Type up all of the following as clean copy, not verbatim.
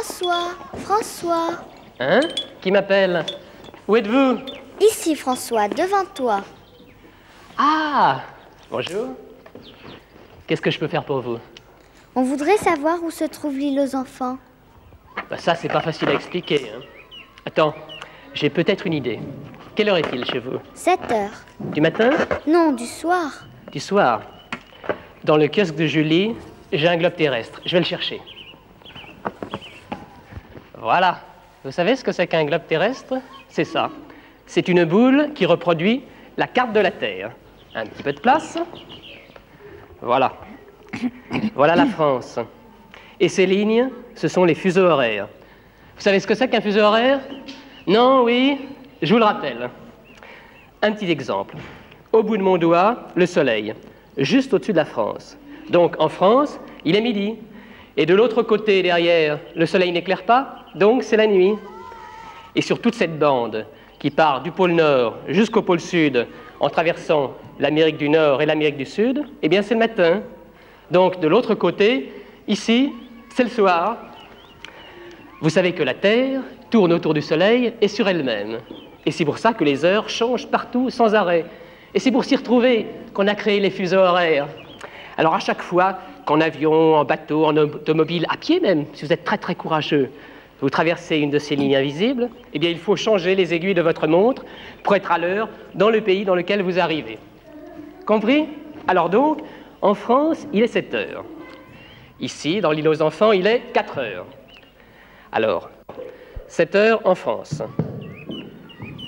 François, François. Hein? Qui m'appelle? Où êtes-vous? Ici, François, devant toi. Ah! Bonjour. Qu'est-ce que je peux faire pour vous? On voudrait savoir où se trouve l'île aux enfants. Bah ça, c'est pas facile à expliquer. Hein. Attends, j'ai peut-être une idée. Quelle heure est-il chez vous? 7 heures. Du matin? Non, du soir. Du soir. Dans le kiosque de Julie, j'ai un globe terrestre. Je vais le chercher. Voilà. Vous savez ce que c'est qu'un globe terrestre? C'est ça. C'est une boule qui reproduit la carte de la Terre. Un petit peu de place. Voilà. Voilà la France. Et ces lignes, ce sont les fuseaux horaires. Vous savez ce que c'est qu'un fuseau horaire? Non, oui, je vous le rappelle. Un petit exemple. Au bout de mon doigt, le soleil, juste au-dessus de la France. Donc en France, il est midi. Et de l'autre côté, derrière, le soleil n'éclaire pas, donc c'est la nuit. Et sur toute cette bande qui part du pôle Nord jusqu'au pôle Sud, en traversant l'Amérique du Nord et l'Amérique du Sud, eh bien c'est le matin. Donc de l'autre côté, ici, c'est le soir. Vous savez que la Terre tourne autour du Soleil et sur elle-même. Et c'est pour ça que les heures changent partout sans arrêt. Et c'est pour s'y retrouver qu'on a créé les fuseaux horaires. Alors à chaque fois qu'en avion, en bateau, en automobile, à pied même, si vous êtes très très courageux, vous traversez une de ces lignes invisibles, eh bien il faut changer les aiguilles de votre montre pour être à l'heure dans le pays dans lequel vous arrivez. Compris? Alors donc, en France, il est 7 heures. Ici, dans l'île aux enfants, il est 4 heures. Alors, 7 heures en France,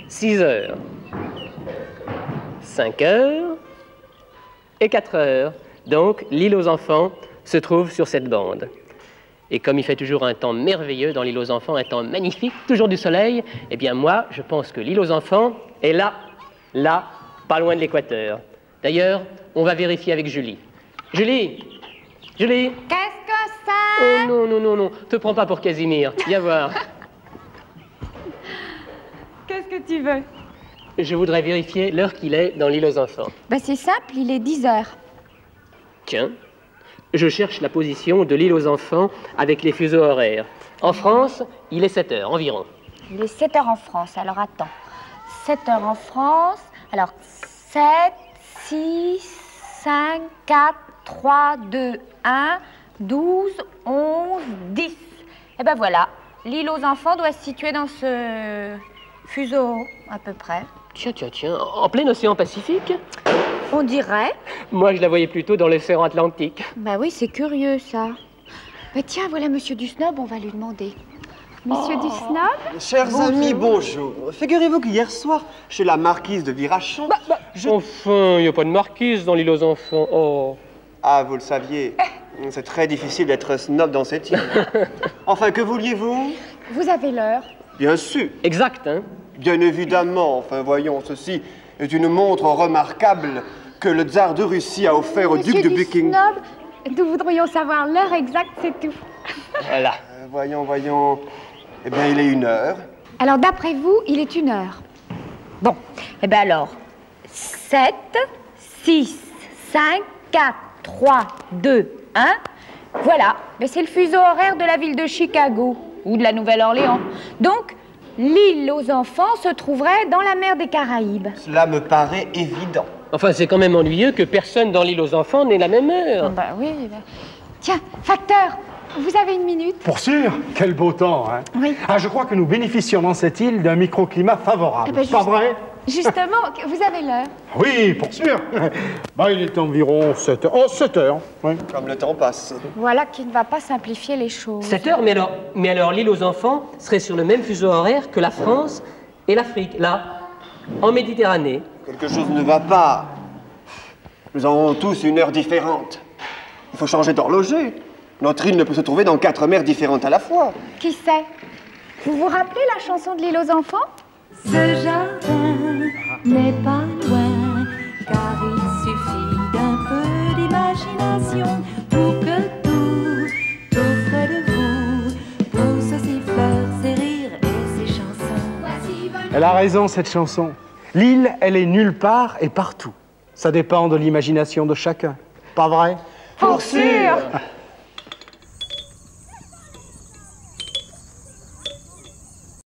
6 heures, 5 heures et 4 heures. Donc, l'île aux enfants se trouve sur cette bande. Et comme il fait toujours un temps merveilleux dans l'île aux enfants, un temps magnifique, toujours du soleil, eh bien moi, je pense que l'île aux enfants est là, pas loin de l'équateur. D'ailleurs, on va vérifier avec Julie. Julie! Julie! Qu'est-ce que c'est? Oh non, non, non, non, te prends pas pour Casimir, viens voir. Qu'est-ce que tu veux? Je voudrais vérifier l'heure qu'il est dans l'île aux enfants. Ben c'est simple, il est 10 heures. Tiens, je cherche la position de l'île aux enfants avec les fuseaux horaires. En France, il est 7 heures environ. Il est 7 heures en France, alors attends. 7 heures en France, alors 7, 6, 5, 4, 3, 2, 1, 12, 11, 10. Et ben voilà, l'île aux enfants doit se situer dans ce fuseau, à peu près. Tiens, tiens, tiens, en plein océan Pacifique? On dirait. Moi, je la voyais plutôt dans l'océan Atlantique. Bah oui, c'est curieux, ça. Mais tiens, voilà Monsieur du Snob, on va lui demander. Monsieur du Snob? Chers amis, bonjour. Figurez-vous qu'hier soir, chez la marquise de Virachon, Enfin, il n'y a pas de marquise dans l'île aux enfants. Oh. Ah, vous le saviez. C'est très difficile d'être snob dans cette île. Enfin, que vouliez-vous? Vous avez l'heure? Bien sûr. Exact, hein? Bien évidemment. Enfin, voyons, ceci est une montre remarquable que le tsar de Russie a offert au duc de Buckingham. Snob, nous voudrions savoir l'heure exacte, c'est tout. Voilà. Voyons, voyons. Eh bien, il est 1 heure. Alors, d'après vous, il est 1 heure. Bon, eh bien alors, 7, 6, 5, 4, 3, 2, 1. Voilà, mais c'est le fuseau horaire de la ville de Chicago ou de la Nouvelle-Orléans. Donc, l'île aux enfants se trouverait dans la mer des Caraïbes. Cela me paraît évident. Enfin, c'est quand même ennuyeux que personne dans l'île aux enfants n'ait la même heure. Bah oui. Bah... Tiens, facteur, vous avez 1 minute? Pour sûr, quel beau temps, hein? Oui. Ah, je crois que nous bénéficions dans cette île d'un microclimat favorable. Eh ben, Pas vrai? Justement, vous avez l'heure? Oui, pour sûr. Bah, il est environ 7 heures. Oh, 7 heures, oui. Comme le temps passe. Voilà qui ne va pas simplifier les choses. 7 heures, mais alors l'île aux enfants serait sur le même fuseau horaire que la France et l'Afrique, là, en Méditerranée. Quelque chose ne va pas. Nous avons tous une heure différente. Il faut changer d'horloger. Notre île ne peut se trouver dans 4 mers différentes à la fois. Qui sait? Vous vous rappelez la chanson de l'île aux enfants? Ce jardin n'est pas loin, car il suffit d'un peu d'imagination pour que tout près de vous pousse ses fleurs, ses rires et ses chansons. Elle a raison, cette chanson. L'île, elle est nulle part et partout. Ça dépend de l'imagination de chacun. Pas vrai? Pour sûr.